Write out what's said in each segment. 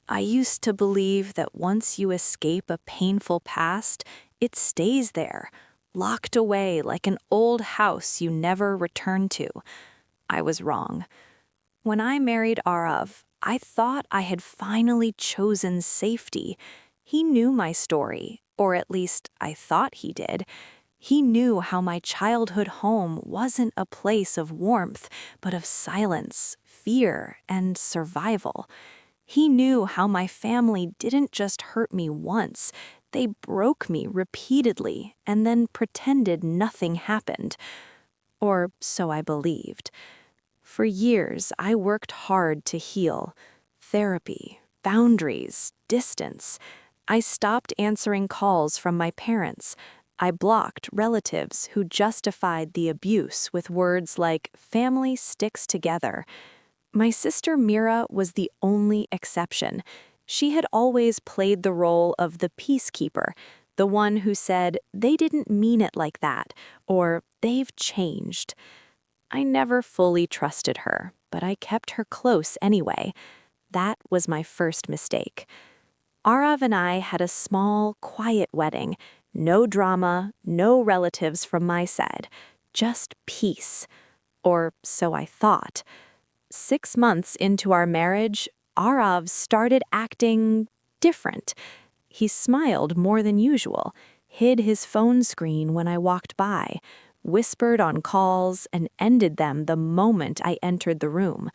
I used to believe that once you escape a painful past, it stays there, locked away like an old house you never return to. I was wrong. When I married Arav, I thought I had finally chosen safety. He knew my story, or at least I thought he did. He knew how my childhood home wasn't a place of warmth, but of silence, fear, and survival. He knew how my family didn't just hurt me once, they broke me repeatedly and then pretended nothing happened. Or so I believed. For years, I worked hard to heal. Therapy, boundaries, distance. I stopped answering calls from my parents. I blocked relatives who justified the abuse with words like, family sticks together. My sister Mira was the only exception. She had always played the role of the peacekeeper, the one who said, they didn't mean it like that, or they've changed. I never fully trusted her, but I kept her close anyway. That was my first mistake. Arav and I had a small, quiet wedding. No drama, no relatives from my side. Just peace. Or so I thought. 6 months into our marriage, Arav started acting different. He smiled more than usual, hid his phone screen when I walked by, whispered on calls, and ended them the moment I entered the room.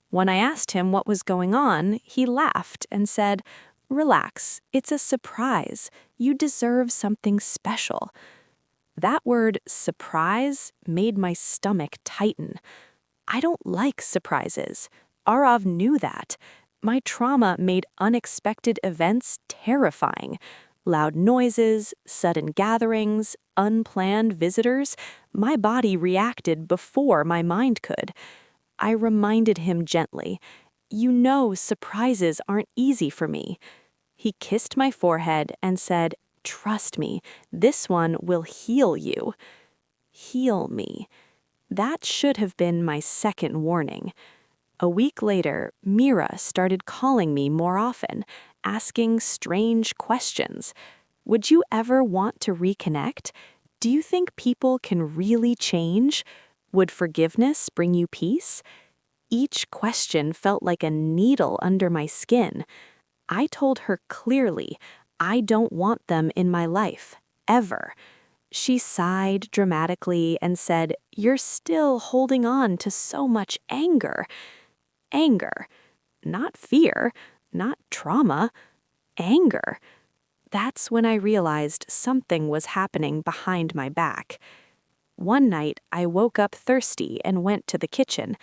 When I asked him what was going on, he laughed and said, "Relax, it's a surprise. You deserve something special." That word, surprise, made my stomach tighten. I don't like surprises. Arav knew that. My trauma made unexpected events terrifying. Loud noises, sudden gatherings, unplanned visitors. My body reacted before my mind could. I reminded him gently, "You know surprises aren't easy for me." He kissed my forehead and said, "Trust me, this one will heal you." Heal me. That should have been my second warning. A week later, Mira started calling me more often, asking strange questions. Would you ever want to reconnect? Do you think people can really change? Would forgiveness bring you peace? Each question felt like a needle under my skin. I told her clearly, I don't want them in my life, ever. She sighed dramatically and said, "You're still holding on to so much anger." Anger. Not fear, not trauma. Anger. That's when I realized something was happening behind my back. One night, I woke up thirsty and went to the kitchen.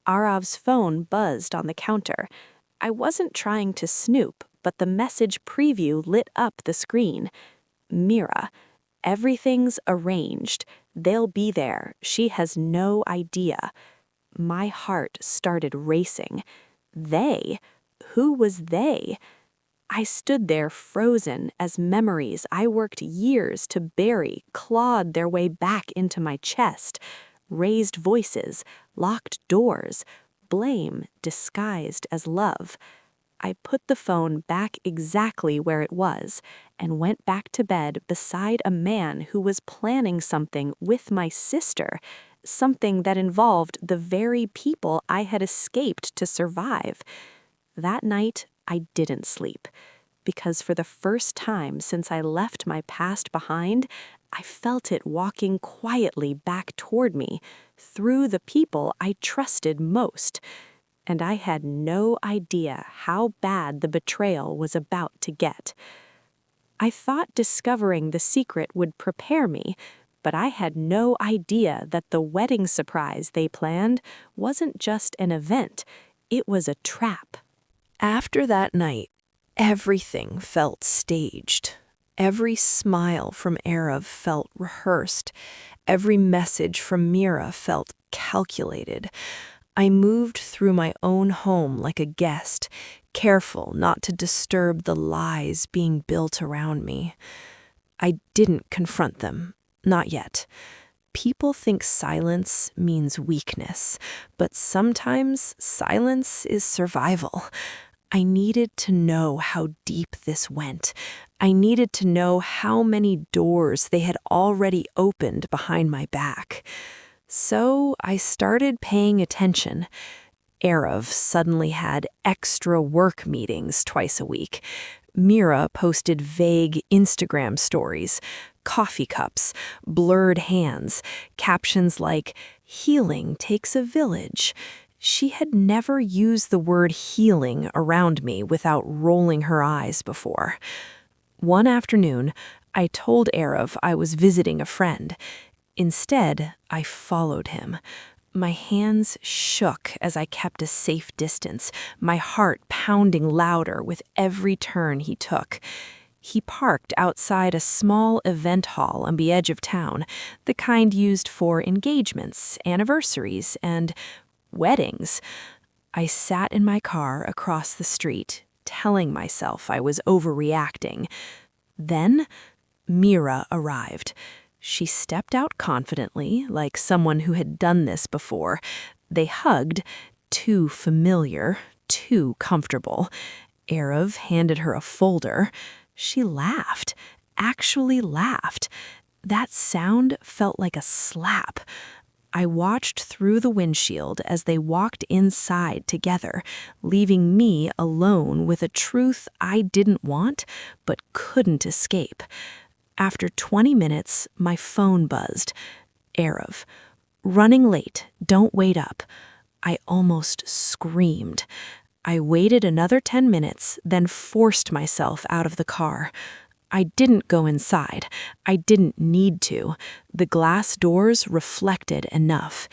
Arav's phone buzzed on the counter. I wasn't trying to snoop, but the message preview lit up the screen. Mira. Everything's arranged. They'll be there. She has no idea. My heart started racing. They? Who was they? I stood there frozen as memories I worked years to bury clawed their way back into my chest. Raised voices, locked doors, blame disguised as love. I put the phone back exactly where it was and went back to bed beside a man who was planning something with my sister, something that involved the very people I had escaped to survive. That night, I didn't sleep, because for the first time since I left my past behind, I felt it walking quietly back toward me, through the people I trusted most. And I had no idea how bad the betrayal was about to get. I thought discovering the secret would prepare me, but I had no idea that the wedding surprise they planned wasn't just an event, it was a trap. After that night, everything felt staged. Every smile from Arav felt rehearsed. Every message from Mira felt calculated. I moved through my own home like a guest, careful not to disturb the lies being built around me. I didn't confront them, not yet. People think silence means weakness, but sometimes silence is survival. I needed to know how deep this went. I needed to know how many doors they had already opened behind my back. So I started paying attention. Erev suddenly had extra work meetings twice a week. Mira posted vague Instagram stories, coffee cups, blurred hands, captions like, "Healing takes a village." She had never used the word healing around me without rolling her eyes before. One afternoon, I told Erev I was visiting a friend. Instead, I followed him. My hands shook as I kept a safe distance, my heart pounding louder with every turn he took. He parked outside a small event hall on the edge of town, the kind used for engagements, anniversaries, and weddings. I sat in my car across the street, telling myself I was overreacting. Then, Mira arrived. She stepped out confidently, like someone who had done this before. They hugged, too familiar, too comfortable. Erev handed her a folder. She laughed, actually laughed. That sound felt like a slap. I watched through the windshield as they walked inside together, leaving me alone with a truth I didn't want but couldn't escape. After 20 minutes, my phone buzzed. Erev. "Running late. Don't wait up." I almost screamed. I waited another 10 minutes, then forced myself out of the car. I didn't go inside. I didn't need to. The glass doors reflected enough.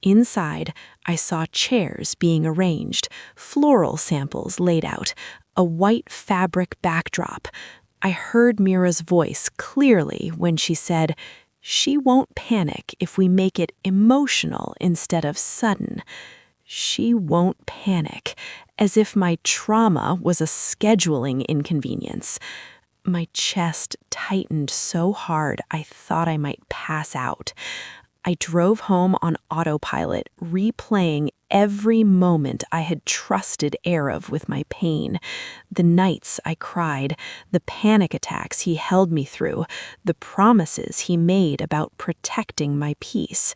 Inside, I saw chairs being arranged, floral samples laid out, a white fabric backdrop. I heard Mira's voice clearly when she said, "She won't panic if we make it emotional instead of sudden." She won't panic, as if my trauma was a scheduling inconvenience. My chest tightened so hard I thought I might pass out. I drove home on autopilot, replaying every moment I had trusted Erev with my pain. The nights I cried, the panic attacks he held me through, the promises he made about protecting my peace.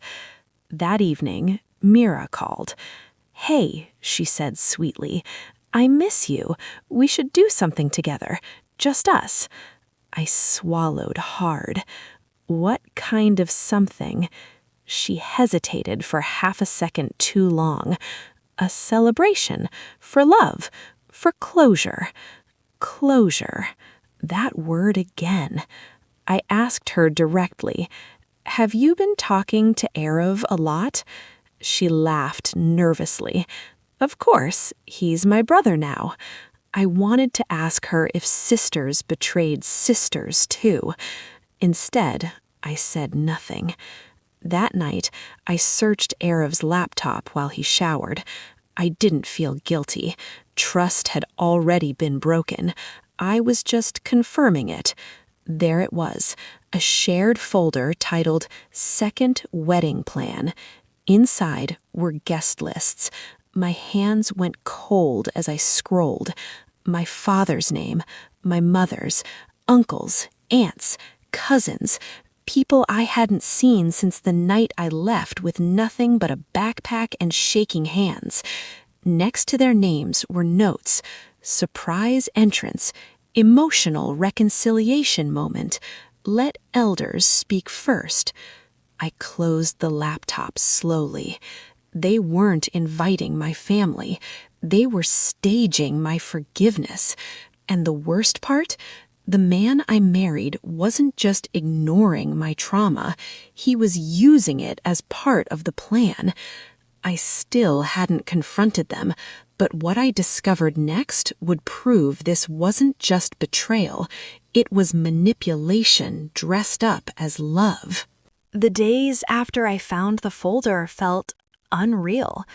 That evening, Mira called. "Hey," she said sweetly, "I miss you. We should do something together. Just us." I swallowed hard. What kind of something? She hesitated for half a second too long. A celebration. For love. For closure. Closure. That word again. I asked her directly, "Have you been talking to Erev a lot?" She laughed nervously. "Of course, he's my brother now." I wanted to ask her if sisters betrayed sisters too. Instead, I said nothing. That night, I searched Erev's laptop while he showered. I didn't feel guilty. Trust had already been broken. I was just confirming it. There it was, a shared folder titled Second Wedding Plan. Inside were guest lists. My hands went cold as I scrolled. My father's name, my mother's, uncles, aunts, cousins, people I hadn't seen since the night I left with nothing but a backpack and shaking hands. Next to their names were notes: surprise entrance, emotional reconciliation moment, let elders speak first. I closed the laptop slowly. They weren't inviting my family. They were staging my forgiveness. And the worst part? The man I married wasn't just ignoring my trauma. He was using it as part of the plan. I still hadn't confronted them, but what I discovered next would prove this wasn't just betrayal. It was manipulation dressed up as love. The days after I found the folder felt unreal,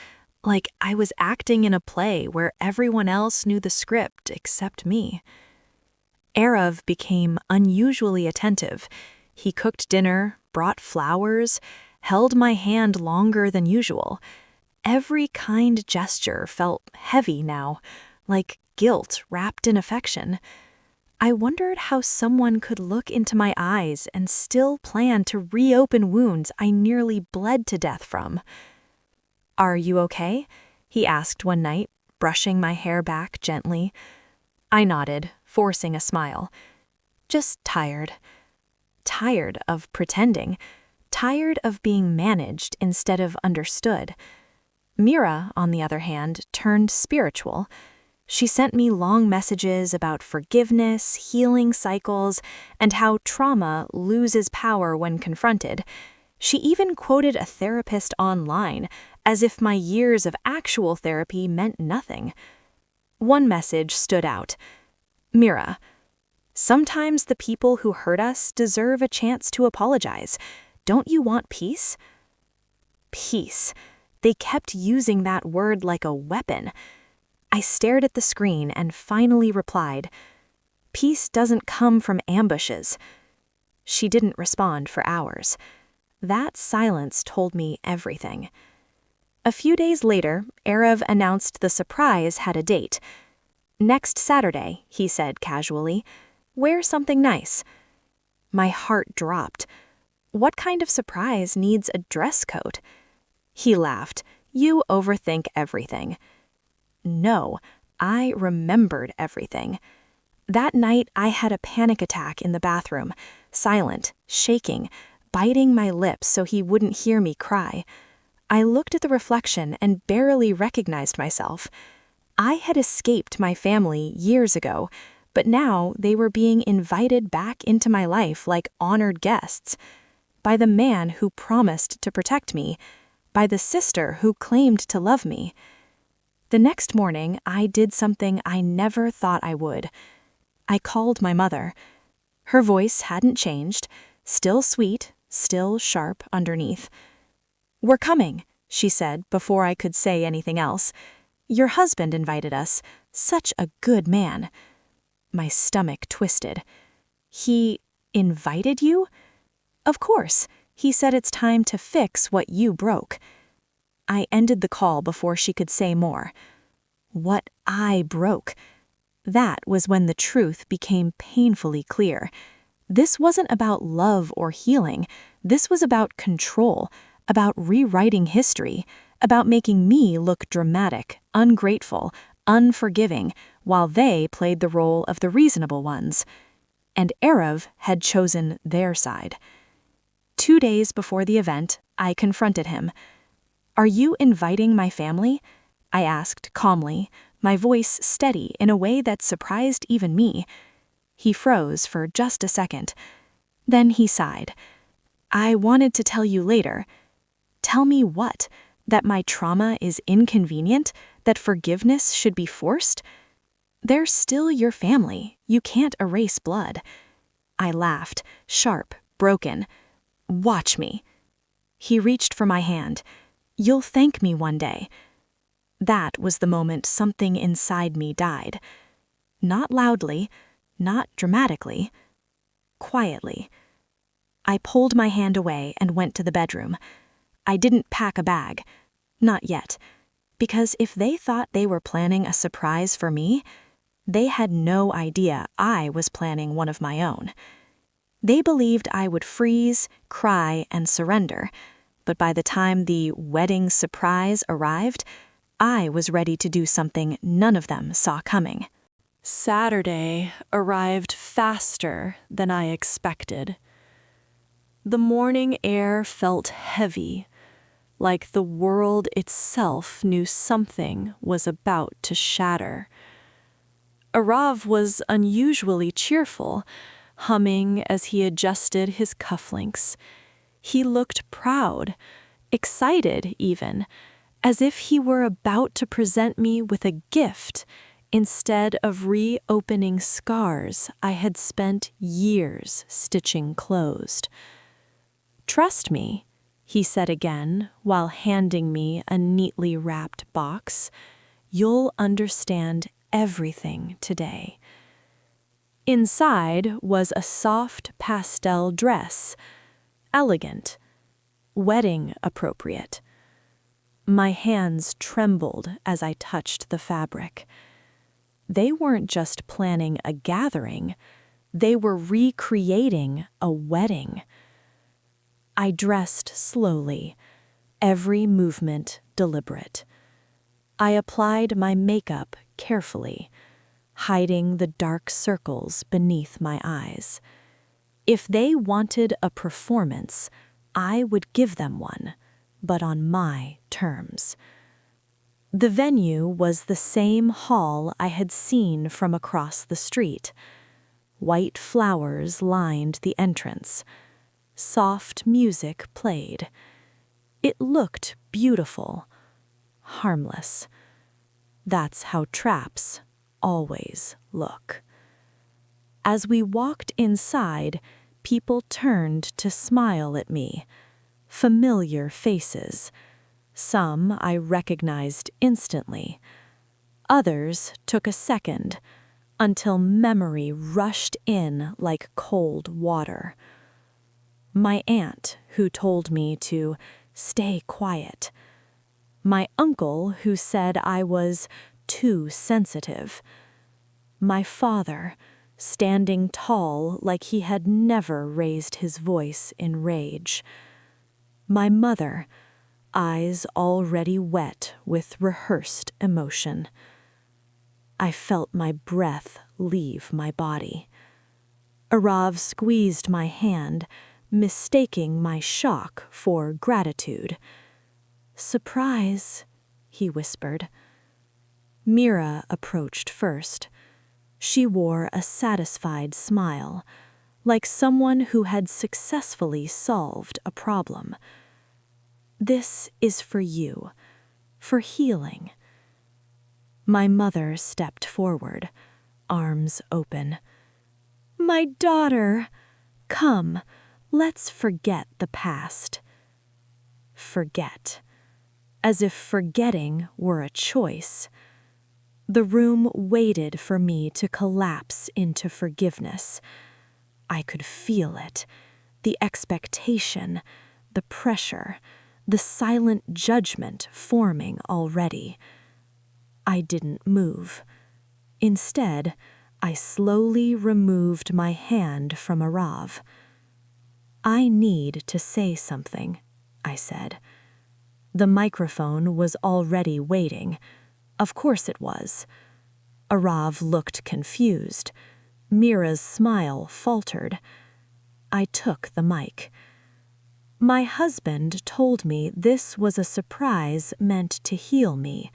like I was acting in a play where everyone else knew the script except me. Erev became unusually attentive. He cooked dinner, brought flowers, held my hand longer than usual. Every kind gesture felt heavy now, like guilt wrapped in affection. I wondered how someone could look into my eyes and still plan to reopen wounds I nearly bled to death from. "Are you okay?" he asked one night, brushing my hair back gently. I nodded, forcing a smile. "Just tired. Tired of pretending. Tired of being managed instead of understood." Mira, on the other hand, turned spiritual. She sent me long messages about forgiveness, healing cycles, and how trauma loses power when confronted. She even quoted a therapist online, as if my years of actual therapy meant nothing. One message stood out. "Mira, sometimes the people who hurt us deserve a chance to apologize. Don't you want peace?" Peace. They kept using that word like a weapon. I stared at the screen and finally replied, "Peace doesn't come from ambushes." She didn't respond for hours. That silence told me everything. A few days later, Erev announced the surprise had a date. "Next Saturday," he said casually. "Wear something nice." My heart dropped. What kind of surprise needs a dress code? He laughed. "You overthink everything." No, I remembered everything. That night, I had a panic attack in the bathroom, silent, shaking, biting my lips so he wouldn't hear me cry. I looked at the reflection and barely recognized myself. I had escaped my family years ago, but now they were being invited back into my life like honored guests. By the man who promised to protect me, by the sister who claimed to love me. The next morning, I did something I never thought I would. I called my mother. Her voice hadn't changed, still sweet, still sharp underneath. "We're coming," she said before I could say anything else. "Your husband invited us. Such a good man." My stomach twisted. "He invited you?" "Of course. He said it's time to fix what you broke." I ended the call before she could say more. What I broke. That was when the truth became painfully clear. This wasn't about love or healing. This was about control, about rewriting history, about making me look dramatic, ungrateful, unforgiving, while they played the role of the reasonable ones. And Erev had chosen their side. 2 days before the event, I confronted him. "Are you inviting my family?" I asked calmly, my voice steady in a way that surprised even me. He froze for just a second. Then he sighed. "I wanted to tell you later." "Tell me what? That my trauma is inconvenient? That forgiveness should be forced?" "They're still your family. You can't erase blood." I laughed, sharp, broken. "Watch me." He reached for my hand. "You'll thank me one day." That was the moment something inside me died. Not loudly, not dramatically, quietly. I pulled my hand away and went to the bedroom. I didn't pack a bag. Not yet. Because if they thought they were planning a surprise for me, they had no idea I was planning one of my own. They believed I would freeze, cry, and surrender. But by the time the wedding surprise arrived, I was ready to do something none of them saw coming. Saturday arrived faster than I expected. The morning air felt heavy, like the world itself knew something was about to shatter. Arav was unusually cheerful, humming as he adjusted his cufflinks. He looked proud, excited even, as if he were about to present me with a gift instead of reopening scars I had spent years stitching closed. "Trust me," he said again while handing me a neatly wrapped box. "You'll understand everything today." Inside was a soft pastel dress, elegant, wedding appropriate. My hands trembled as I touched the fabric. They weren't just planning a gathering, they were recreating a wedding. I dressed slowly, every movement deliberate. I applied my makeup carefully, hiding the dark circles beneath my eyes. If they wanted a performance, I would give them one, but on my terms. The venue was the same hall I had seen from across the street. White flowers lined the entrance. Soft music played. It looked beautiful, harmless. That's how traps always look. As we walked inside, people turned to smile at me. Familiar faces. Some I recognized instantly. Others took a second, until memory rushed in like cold water. My aunt, who told me to stay quiet. My uncle, who said I was too sensitive. My father, standing tall like he had never raised his voice in rage. My mother, eyes already wet with rehearsed emotion. I felt my breath leave my body. Arav squeezed my hand, mistaking my shock for gratitude. "Surprise," he whispered. Mira approached first. She wore a satisfied smile, like someone who had successfully solved a problem. "This is for you, for healing." My mother stepped forward, arms open. "My daughter! Come, let's forget the past." Forget. As if forgetting were a choice. The room waited for me to collapse into forgiveness. I could feel it, the expectation, the pressure, the silent judgment forming already. I didn't move. Instead, I slowly removed my hand from Arav. "I need to say something," I said. The microphone was already waiting. Of course it was. Arav looked confused. Mira's smile faltered. I took the mic. "My husband told me this was a surprise meant to heal me,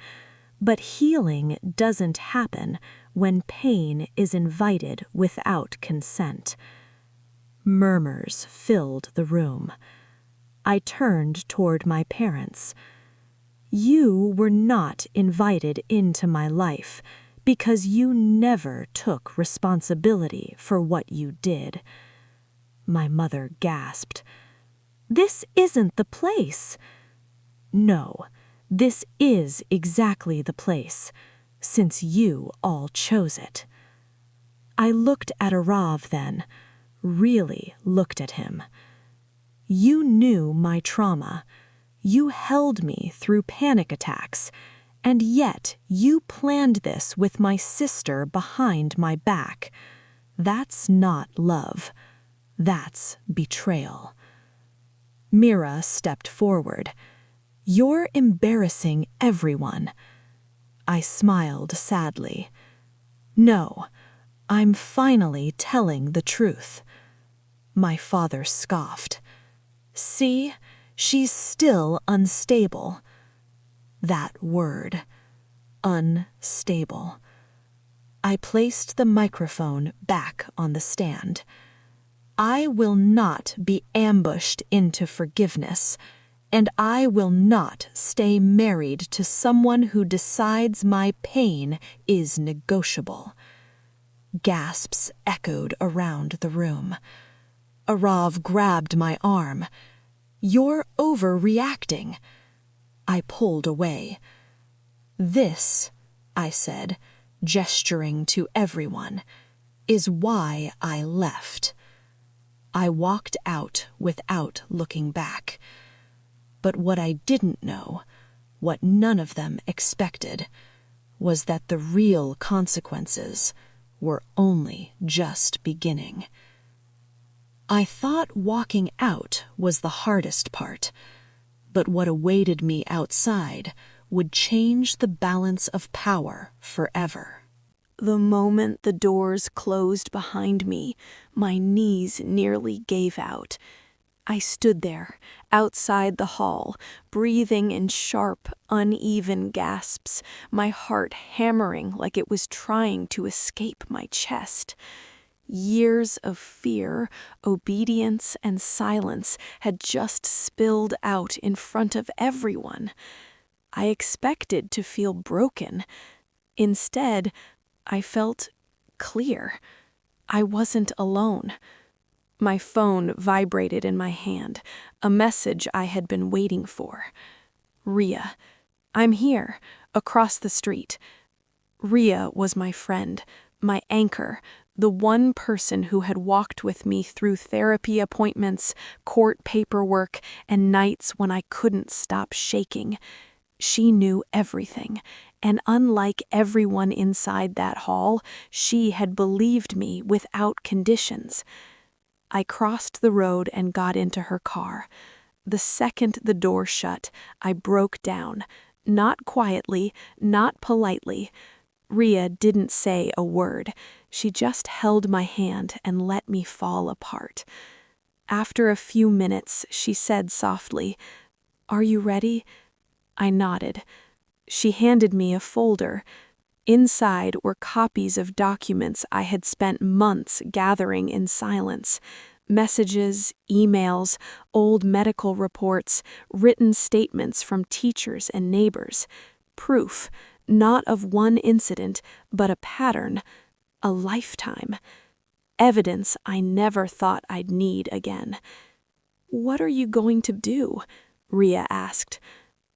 but healing doesn't happen when pain is invited without consent." Murmurs filled the room. I turned toward my parents. "You were not invited into my life because you never took responsibility for what you did." My mother gasped. "This isn't the place." "No, this is exactly the place, since you all chose it." I looked at Arav then, really looked at him. "You knew my trauma. You held me through panic attacks, and yet you planned this with my sister behind my back. That's not love. That's betrayal." Mira stepped forward. "You're embarrassing everyone." I smiled sadly. "No, I'm finally telling the truth." My father scoffed. "See, she's still unstable." That word, unstable. I placed the microphone back on the stand. "I will not be ambushed into forgiveness, and I will not stay married to someone who decides my pain is negotiable." Gasps echoed around the room. Arav grabbed my arm. "You're overreacting." I pulled away. "This," I said, gesturing to everyone, "is why I left." I walked out without looking back. But what I didn't know, what none of them expected, was that the real consequences were only just beginning. I thought walking out was the hardest part, but what awaited me outside would change the balance of power forever. The moment the doors closed behind me, my knees nearly gave out. I stood there, outside the hall, breathing in sharp, uneven gasps, my heart hammering like it was trying to escape my chest. Years of fear, obedience, and silence had just spilled out in front of everyone. I expected to feel broken. Instead, I felt clear. I wasn't alone. My phone vibrated in my hand, a message I had been waiting for. Ria, I'm here, across the street. Ria was my friend, my anchor, the one person who had walked with me through therapy appointments, court paperwork, and nights when I couldn't stop shaking. She knew everything, and unlike everyone inside that hall, she had believed me without conditions. I crossed the road and got into her car. The second the door shut, I broke down. Not quietly, not politely. Ria didn't say a word. She just held my hand and let me fall apart. After a few minutes, she said softly, "Are you ready?" I nodded. She handed me a folder. Inside were copies of documents I had spent months gathering in silence. Messages, emails, old medical reports, written statements from teachers and neighbors. Proof, not of one incident, but a pattern, a lifetime. Evidence I never thought I'd need again. "What are you going to do?" Ria asked.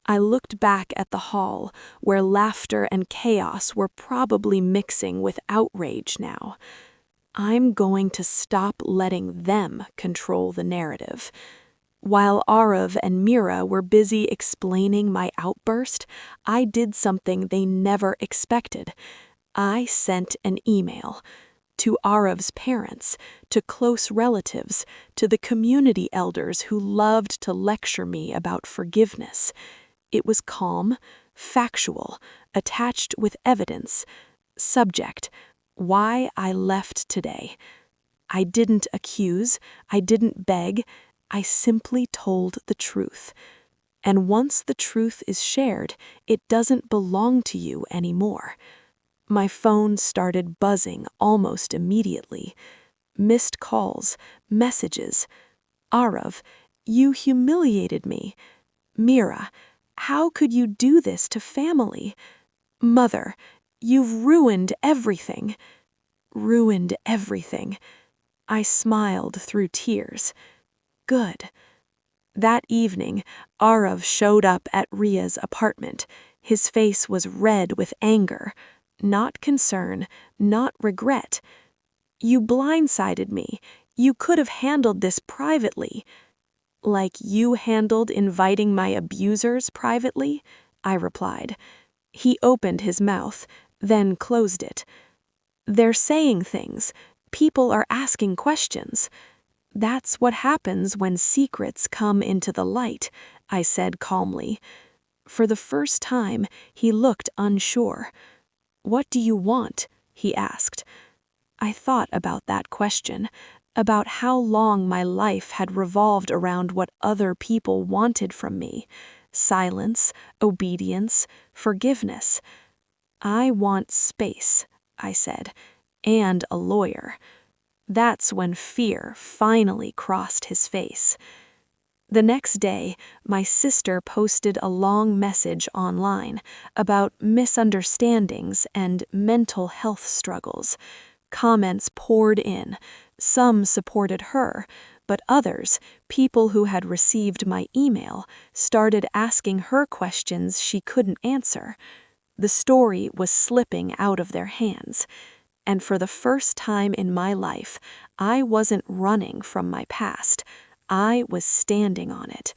I looked back at the hall, where laughter and chaos were probably mixing with outrage now. I'm going to stop letting them control the narrative. While Arav and Mira were busy explaining my outburst, I did something they never expected. I sent an email. To Arav's parents, to close relatives, to the community elders who loved to lecture me about forgiveness. It was calm, factual, attached with evidence. Subject: why I left today. I didn't accuse, I didn't beg, I simply told the truth. And once the truth is shared, it doesn't belong to you anymore. My phone started buzzing almost immediately. Missed calls, messages. Arav, you humiliated me. Mira, how could you do this to family? Mother, you've ruined everything. Ruined everything. I smiled through tears. Good. That evening, Arav showed up at Ria's apartment. His face was red with anger. Not concern, not regret. You blindsided me. You could have handled this privately. Like you handled inviting my abusers privately? I replied. He opened his mouth, then closed it. They're saying things. People are asking questions. That's what happens when secrets come into the light, I said calmly. For the first time, he looked unsure. What do you want? He asked. I thought about that question, about how long my life had revolved around what other people wanted from me. Silence, obedience, forgiveness. I want space, I said, and a lawyer. That's when fear finally crossed his face. The next day, my sister posted a long message online about misunderstandings and mental health struggles. Comments poured in. Some supported her, but others, people who had received my email, started asking her questions she couldn't answer. The story was slipping out of their hands. And for the first time in my life, I wasn't running from my past. I was standing on it.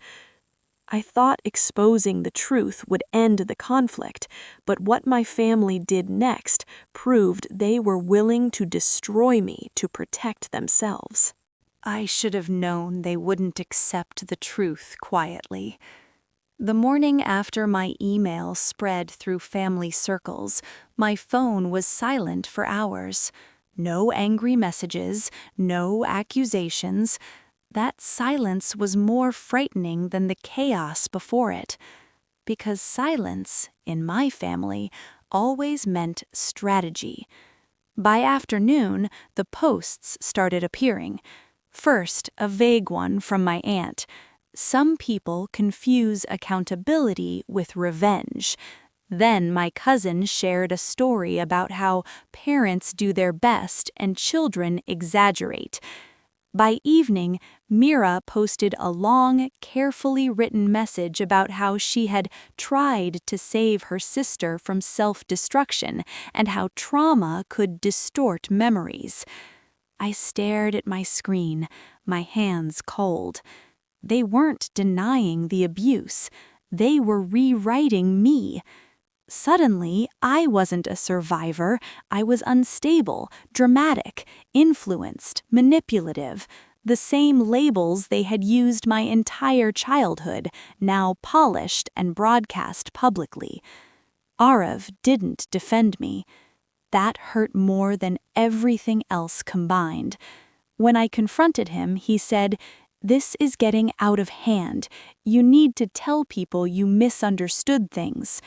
I thought exposing the truth would end the conflict, but what my family did next proved they were willing to destroy me to protect themselves. I should have known they wouldn't accept the truth quietly. The morning after my email spread through family circles, my phone was silent for hours. No angry messages, no accusations. That silence was more frightening than the chaos before it, because silence, in my family, always meant strategy. By afternoon, the posts started appearing. First, a vague one from my aunt. Some people confuse accountability with revenge. Then my cousin shared a story about how parents do their best and children exaggerate. By evening, Mira posted a long, carefully written message about how she had tried to save her sister from self-destruction and how trauma could distort memories. I stared at my screen, my hands cold. They weren't denying the abuse. They were rewriting me. Suddenly, I wasn't a survivor. I was unstable, dramatic, influenced, manipulative. The same labels they had used my entire childhood, now polished and broadcast publicly. Arav didn't defend me. That hurt more than everything else combined. When I confronted him, he said, "This is getting out of hand. You need to tell people you misunderstood things."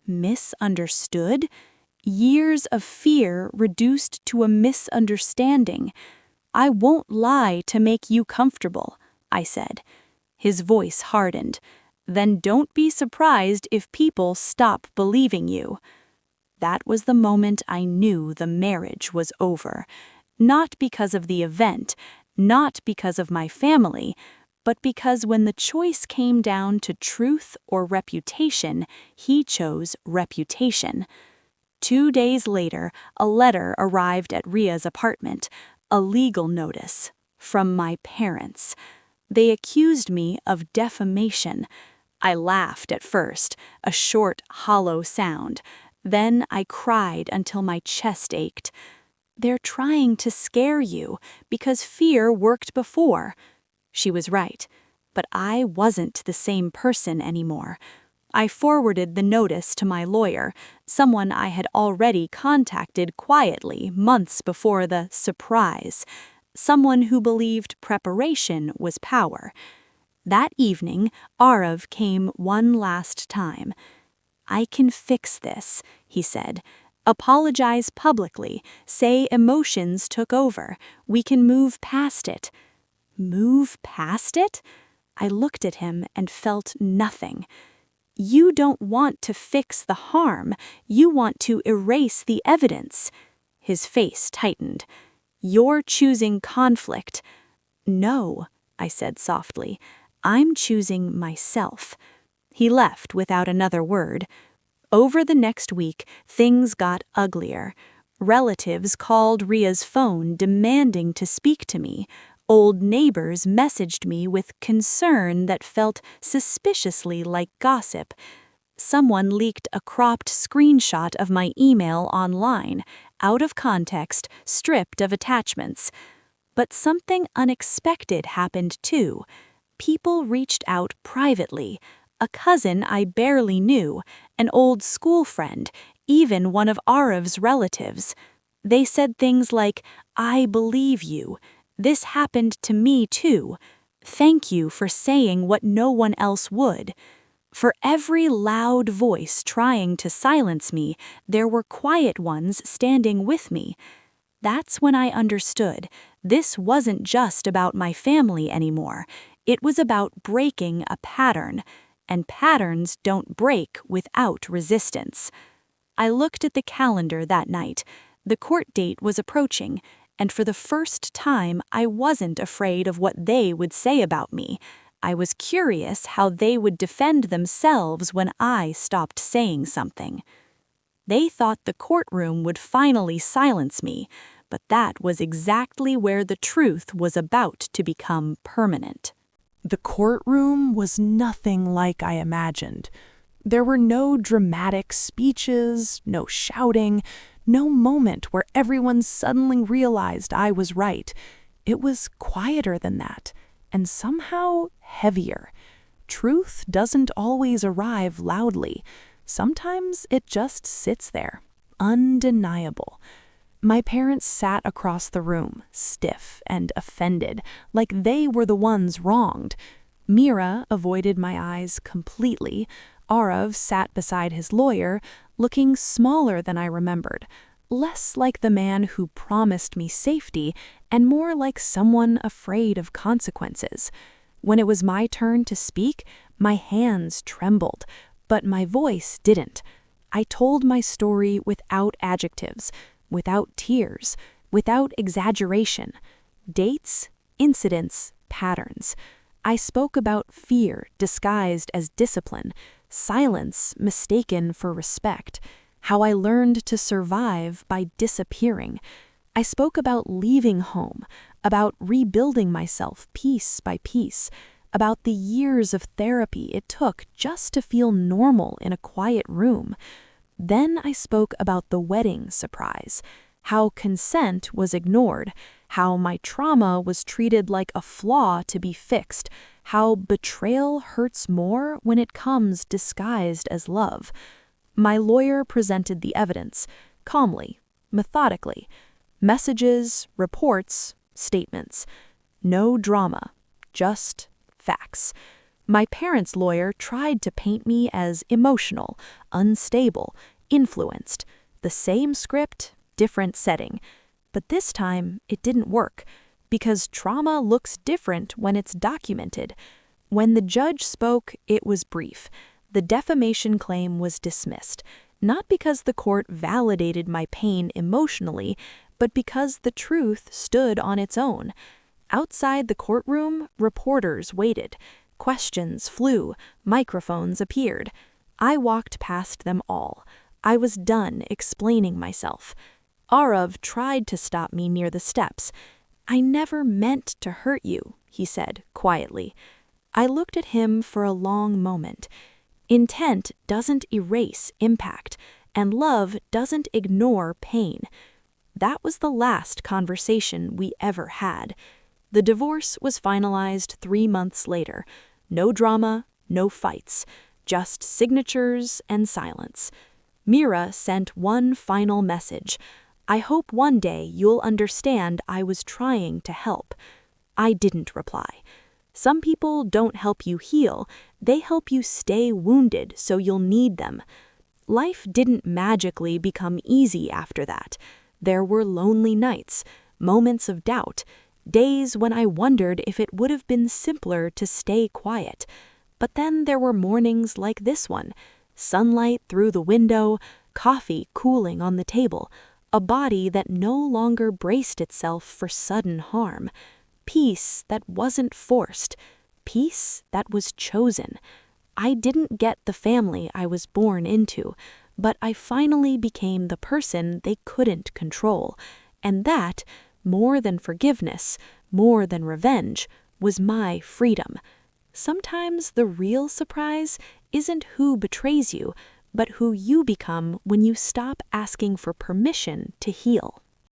Misunderstood? Years of fear reduced to a misunderstanding. "I won't lie to make you comfortable," I said. His voice hardened. "Then don't be surprised if people stop believing you." That was the moment I knew the marriage was over. Not because of the event, not because of my family, but because when the choice came down to truth or reputation, he chose reputation. 2 days later, a letter arrived at Ria's apartment, a legal notice, from my parents. They accused me of defamation. I laughed at first, a short, hollow sound. Then I cried until my chest ached. "They're trying to scare you, because fear worked before." She was right, but I wasn't the same person anymore. I forwarded the notice to my lawyer, someone I had already contacted quietly months before the surprise, someone who believed preparation was power. That evening, Arav came one last time. "I can fix this," he said. "Apologize publicly, say emotions took over. We can move past it." Move past it? I looked at him and felt nothing. "You don't want to fix the harm. You want to erase the evidence." His face tightened. "You're choosing conflict." "No," I said softly. "I'm choosing myself." He left without another word. Over the next week, things got uglier. Relatives called Ria's phone demanding to speak to me. Old neighbors messaged me with concern that felt suspiciously like gossip. Someone leaked a cropped screenshot of my email online, out of context, stripped of attachments. But something unexpected happened too. People reached out privately. A cousin I barely knew, an old school friend, even one of Arav's relatives. They said things like, "I believe you. This happened to me too. Thank you for saying what no one else would." For every loud voice trying to silence me, there were quiet ones standing with me. That's when I understood this wasn't just about my family anymore. It was about breaking a pattern, and patterns don't break without resistance. I looked at the calendar that night. The court date was approaching, and for the first time I wasn't afraid of what they would say about me. I was curious how they would defend themselves when I stopped saying something. They thought the courtroom would finally silence me, but that was exactly where the truth was about to become permanent. The courtroom was nothing like I imagined. There were no dramatic speeches, no shouting, no moment where everyone suddenly realized I was right. It was quieter than that, and somehow heavier. Truth doesn't always arrive loudly. Sometimes it just sits there, undeniable. My parents sat across the room, stiff and offended, like they were the ones wronged. Mira avoided my eyes completely. Arav sat beside his lawyer, looking smaller than I remembered, less like the man who promised me safety and more like someone afraid of consequences. When it was my turn to speak, my hands trembled, but my voice didn't. I told my story without adjectives, without tears, without exaggeration. Dates, incidents, patterns. I spoke about fear disguised as discipline, silence mistaken for respect, how I learned to survive by disappearing. I spoke about leaving home, about rebuilding myself piece by piece, about the years of therapy it took just to feel normal in a quiet room. Then I spoke about the wedding surprise, how consent was ignored, how my trauma was treated like a flaw to be fixed, how betrayal hurts more when it comes disguised as love. My lawyer presented the evidence, calmly, methodically. Messages, reports, statements. No drama, just facts. My parents' lawyer tried to paint me as emotional, unstable, influenced. The same script, different setting. But this time, it didn't work, because trauma looks different when it's documented. When the judge spoke, it was brief. The defamation claim was dismissed, not because the court validated my pain emotionally, but because the truth stood on its own. Outside the courtroom, reporters waited. Questions flew, microphones appeared. I walked past them all. I was done explaining myself. Arav tried to stop me near the steps. "I never meant to hurt you," he said quietly. I looked at him for a long moment. Intent doesn't erase impact, and love doesn't ignore pain. That was the last conversation we ever had. The divorce was finalized 3 months later. No drama, no fights, just signatures and silence. Mira sent one final message. "I hope one day you'll understand I was trying to help." I didn't reply. Some people don't help you heal, they help you stay wounded so you'll need them. Life didn't magically become easy after that. There were lonely nights, moments of doubt, days when I wondered if it would have been simpler to stay quiet. But then there were mornings like this one, sunlight through the window, coffee cooling on the table, a body that no longer braced itself for sudden harm. Peace that wasn't forced, peace that was chosen. I didn't get the family I was born into, but I finally became the person they couldn't control. And that, more than forgiveness, more than revenge, was my freedom. Sometimes the real surprise isn't who betrays you, but who you become when you stop asking for permission to heal.